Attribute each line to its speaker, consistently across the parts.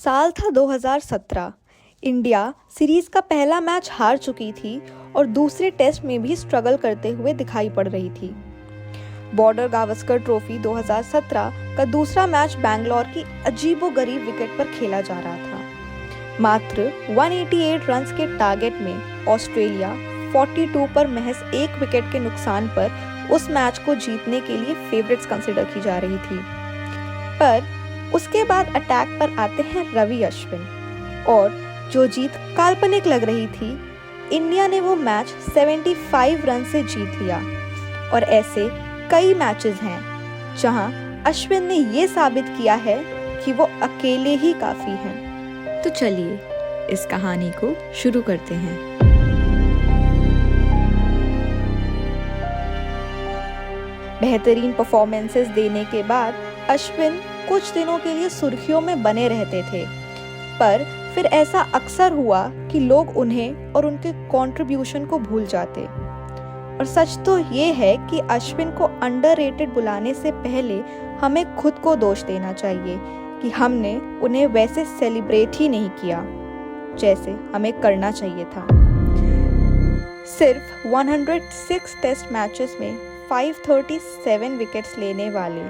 Speaker 1: साल था 2017। India series का पहला मैच हार चुकी थी और दूसरे टेस्ट में भी स्ट्रगल करते हुए दिखाई पड़ रही थी। बॉर्डर गावस्कर ट्रॉफी 2017 का दूसरा मैच बैंगलोर की अजीबोगरीब विकेट पर खेला जा रहा था। मात्र 188 रन्स के टारगेट में ऑस्ट्रेलिया 42 पर महज एक विकेट के नुकसान पर उस मैच को जीतने के लिए फेवरेट्स कंसिडर की जा रही थी। पर उसके बाद अटैक पर आते हैं रवि अश्विन और जो जीत काल्पनिक लग रही थी, इंडिया ने वो मैच 75 रन से जीत लिया। और ऐसे कई मैचेस हैं जहां अश्विन ने ये साबित किया है कि वो अकेले ही काफी हैं।
Speaker 2: तो चलिए इस कहानी को शुरू करते हैं।
Speaker 1: बेहतरीन परफॉर्मेंसेस देने के बाद अश्विन कुछ दिनों के लिए सुर्खियों में बने रहते थे, पर फिर ऐसा अक्सर हुआ कि लोग उन्हें और उनके कंट्रीब्यूशन को भूल जाते। और सच तो ये है कि अश्विन को अंडररेटेड बुलाने से पहले हमें खुद को दोष देना चाहिए कि हमने उन्हें वैसे सेलिब्रेट ही नहीं किया जैसे हमें करना चाहिए था। सिर्फ 106 टेस्ट मैचेस में 537 विकेट्स लेने वाले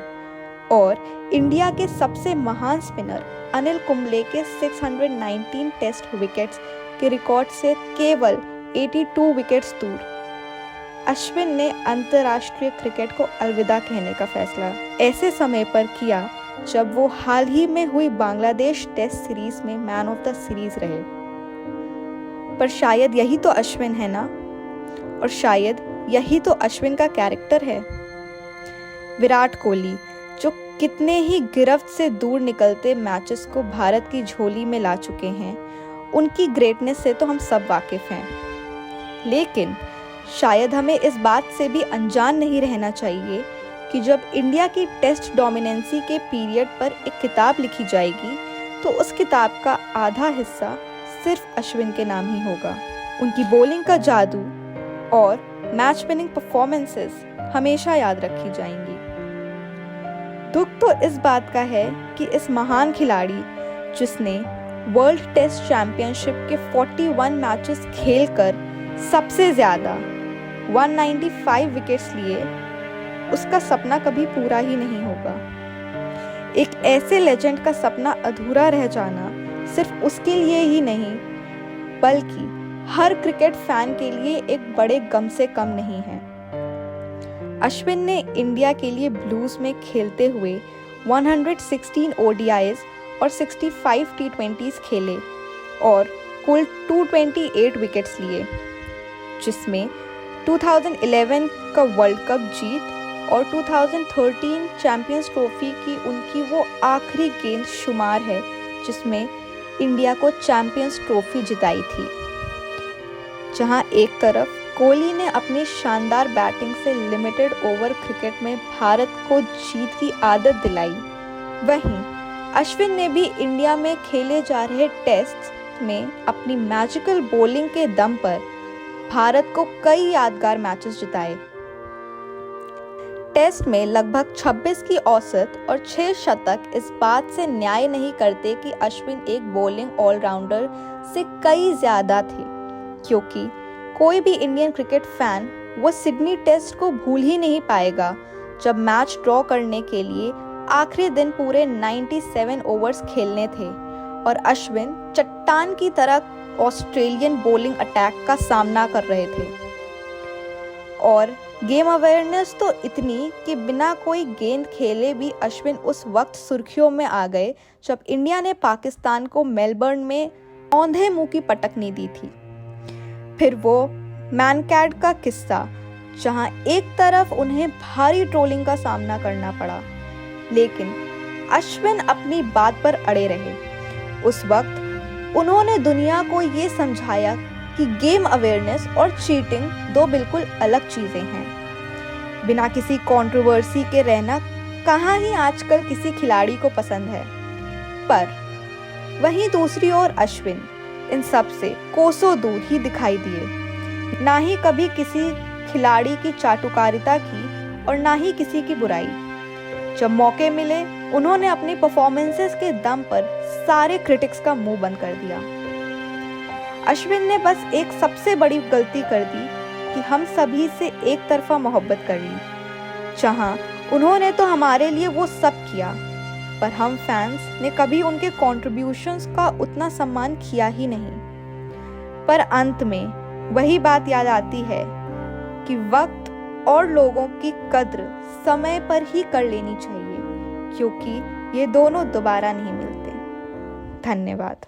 Speaker 1: और इंडिया के सबसे महान स्पिनर अनिल कुंबले के 619 टेस्ट विकेट्स के रिकॉर्ड से केवल 82 विकेट्स दूर अश्विन ने अंतर्राष्ट्रीय क्रिकेट को अलविदा कहने का फैसला ऐसे समय पर किया जब वो हाल ही में हुई बांग्लादेश टेस्ट सीरीज में मैन ऑफ द सीरीज रहे। पर शायद यही तो अश्विन है ना, और शायद यही तो अश्विन का कैरेक्टर है। विराट कोहली जो कितने ही गिरफ्त से दूर निकलते मैचेस को भारत की झोली में ला चुके हैं, उनकी ग्रेटनेस से तो हम सब वाकिफ हैं। लेकिन शायद हमें इस बात से भी अनजान नहीं रहना चाहिए कि जब इंडिया की टेस्ट डोमिनेंसी के पीरियड पर एक किताब लिखी जाएगी तो उस किताब का आधा हिस्सा सिर्फ अश्विन के नाम ही होगा। उनकी बॉलिंग का जादू और मैच विनिंग परफॉर्मेंसेस हमेशा याद रखी जाएंगी। दुख तो इस बात का है कि इस महान खिलाड़ी जिसने वर्ल्ड टेस्ट चैंपियनशिप के 41 मैचेस खेलकर सबसे ज़्यादा 195 विकेट्स लिए, उसका सपना कभी पूरा ही नहीं होगा। एक ऐसे लेजेंड का सपना अधूरा रह जाना सिर्फ उसके लिए ही नहीं बल्कि हर क्रिकेट फैन के लिए एक बड़े गम से कम नहीं है। अश्विन ने इंडिया के लिए ब्लूज में खेलते हुए 116 ODIs और 65 T20s खेले और कुल 228 विकेट्स लिए, जिसमें 2011 का वर्ल्ड कप जीत और 2013 चैंपियंस ट्रॉफी की उनकी वो आखिरी गेंद शुमार है जिसमें इंडिया को चैंपियंस ट्रॉफी जिताई थी। जहां एक तरफ कोहली ने अपनी शानदार बैटिंग से लिमिटेड ओवर क्रिकेट में भारत को जीत की आदत दिलाई, वहीं अश्विन ने भी इंडिया में खेले जा रहे टेस्ट में अपनी मैजिकल बॉलिंग के दम पर भारत को कई यादगार मैचेस जिताए। टेस्ट में लगभग 26 की औसत और 6 शतक इस बात से न्याय नहीं करते कि अश्विन एक बॉलिंग ऑलराउंडर से कई ज्यादा थे, क्योंकि कोई भी इंडियन क्रिकेट फैन वो सिडनी टेस्ट को भूल ही नहीं पाएगा जब मैच ड्रॉ करने के लिए आखिरी दिन पूरे 97 ओवर्स खेलने थे और अश्विन चट्टान की तरह ऑस्ट्रेलियन बॉलिंग अटैक का सामना कर रहे थे। और गेम अवेयरनेस तो इतनी कि बिना कोई गेंद खेले भी अश्विन उस वक्त सुर्खियों में आ गए जब इंडिया ने पाकिस्तान को मेलबर्न में औंधे मुंह की पटकनी दी थी। फिर वो मैनकैड का किस्सा जहां एक तरफ उन्हें भारी ट्रोलिंग का सामना करना पड़ा, लेकिन अश्विन अपनी बात पर अड़े रहे। उस वक्त उन्होंने दुनिया को ये समझाया कि गेम अवेयरनेस और चीटिंग दो बिल्कुल अलग चीज़ें हैं। बिना किसी कंट्रोवर्सी के रहना कहाँ ही आजकल किसी खिलाड़ी को पसंद है। पर वहीं दूसरी ओर अश्विन इन सब से कोसों दूर ही दिखाई दिए। ना ही कभी किसी खिलाड़ी की चाटुकारिता की और ना ही किसी की बुराई। जब मौके मिले उन्होंने अपनी परफॉर्मेंसेस के दम पर सारे क्रिटिक्स का मुंह बंद कर दिया। अश्विन ने बस एक सबसे बड़ी गलती कर दी कि हम सभी से एक तरफा मोहब्बत कर ली। जहां उन्होंने तो हमारे लिए वो सब किया, पर हम फैंस ने कभी उनके कॉन्ट्रिब्यूशंस का उतना सम्मान किया ही नहीं। पर अंत में वही बात याद आती है कि वक्त और लोगों की कद्र समय पर ही कर लेनी चाहिए, क्योंकि ये दोनों दोबारा नहीं मिलते। धन्यवाद।